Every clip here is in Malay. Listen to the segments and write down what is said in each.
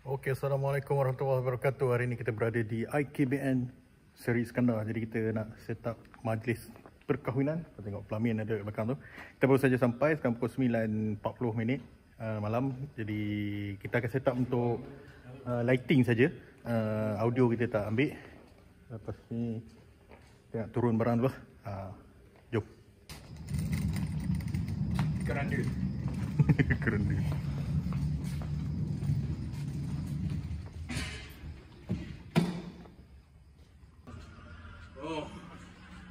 Okey, Assalamualaikum warahmatullahi wabarakatuh. Hari ini kita berada di IKBN Seri Iskandar. Jadi kita nak set up majlis perkahwinan. Kita tengok pelamin ada kat belakang tu. Kita baru saja sampai, sekarang pukul 9.40 malam. Jadi kita akan set up untuk lighting saja. Audio kita tak ambil. Lepas ni kita nak turun barang dulu lah. Jom. Keranda. Keranda.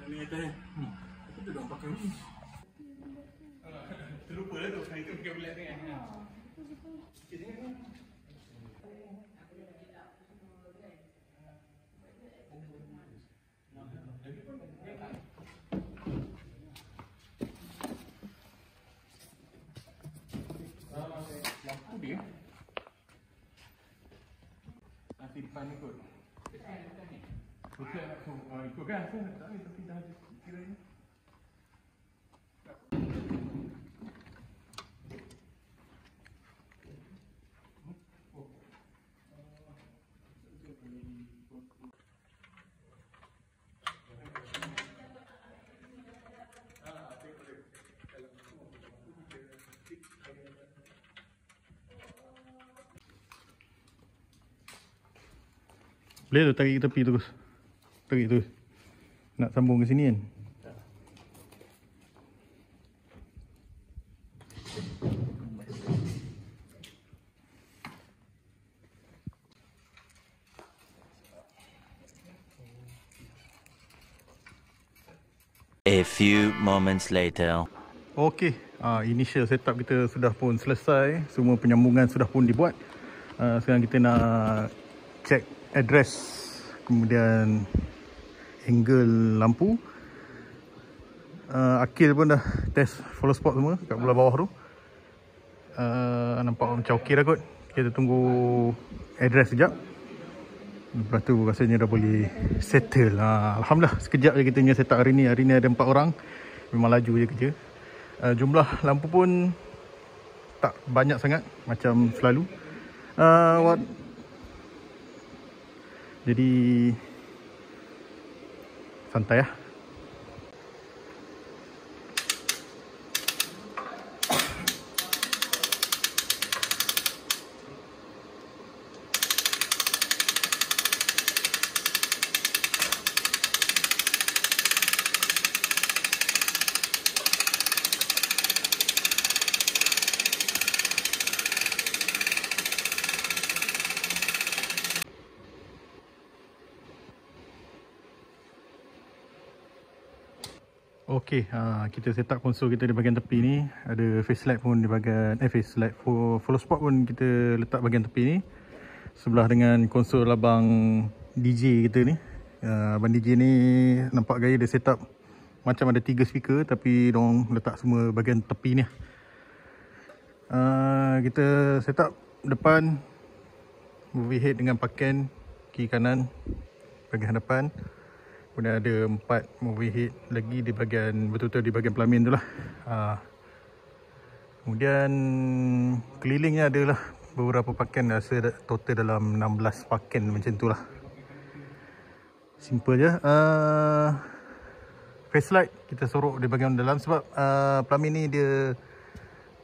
Ni kata apa tu dah pakai ni? Terlupa lah tu, hari tu pakai belat ni kan. Lampu dia nanti depan ni kot. Bukan nak suruh ikut kan? Saya tak tahu tapi dah kira ni. Boleh tu tarik ke tepi terus. Tarik tu. Nak sambung ke sini kan? A few moments later. Okey, initial setup kita sudah pun selesai. Semua penyambungan sudah pun dibuat. Sekarang kita nak check address, kemudian angle lampu. Akil pun dah test follow spot semua kat belah bawah tu. Nampak macam okey dah kot. Kita tunggu address sekejap. Lepas tu rasanya dah boleh settle. Alhamdulillah, sekejap je kita punya setup hari ni. Hari ni ada 4 orang. Memang laju je kerja. Jumlah lampu pun tak banyak sangat macam selalu. Jadi santai lah. Okey, kita set up konsol kita di bahagian tepi ni. Ada face light pun di bahagian face light follow spot pun kita letak bahagian tepi ni. Sebelah dengan konsol abang DJ kita ni. Abang DJ ni nampak gaya dia set up macam ada 3 speaker tapi diorang letak semua bahagian tepi ni. Kita set up depan movie head dengan paken kiri kanan bahagian hadapan. Kemudian ada 4 movie head lagi di bahagian betul-betul di bahagian pelamin tu lah. Kemudian kelilingnya adalah beberapa paken, rasa total dalam 16 paken macam tu lah. Simple je. Face light kita sorok di bahagian dalam sebab pelamin ni dia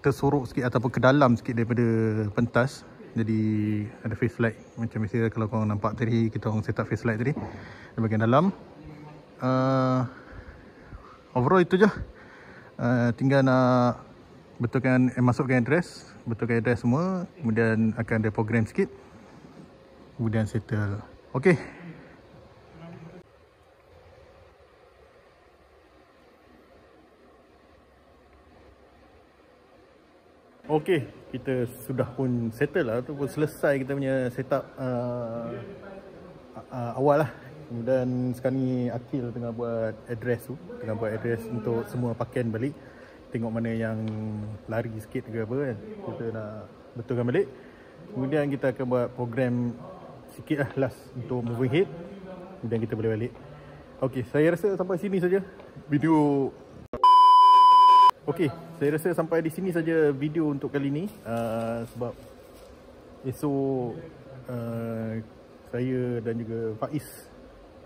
tersorok sikit ataupun ke dalam sikit daripada pentas. Jadi ada face light macam biasa kalau korang nampak tadi kita orang set up face light tadi di bahagian dalam. Overall itu je. Tinggal nak betulkan, masukkan address, betulkan address semua, kemudian akan ada program sikit, kemudian settle. Okey. Okey, kita sudah pun settle lah, tu pun selesai kita punya setup awal lah. Kemudian sekarang ni Akil tengah buat address tu, tengah buat address untuk semua paken balik. Tengok mana yang lari sikit ke apa kan, kita nak betulkan balik. Kemudian kita akan buat program sikit lah last untuk moving head. Kemudian kita boleh balik. Okey, saya rasa sampai sini saja video. Okey, saya rasa sampai di sini saja video untuk kali ni. Sebab esok saya dan juga Faiz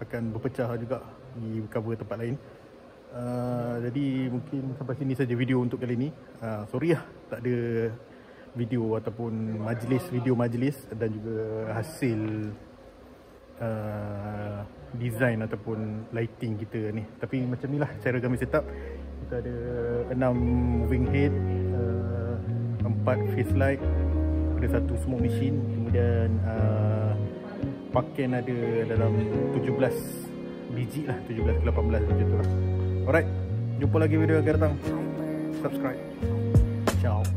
akan berpecah juga di cover tempat lain. Jadi mungkin sampai sini saja video untuk kali ni. Sorry lah tak ada video ataupun video majlis dan juga hasil design ataupun lighting kita ni. Tapi macam ni lah cara kami set up. Kita ada 6 moving head, 4 face light, ada 1 smoke machine, kemudian paken ada dalam 17 biji lah, 17 ke 18 macam tu lah. Alright, jumpa lagi video akan datang. Subscribe. Ciao.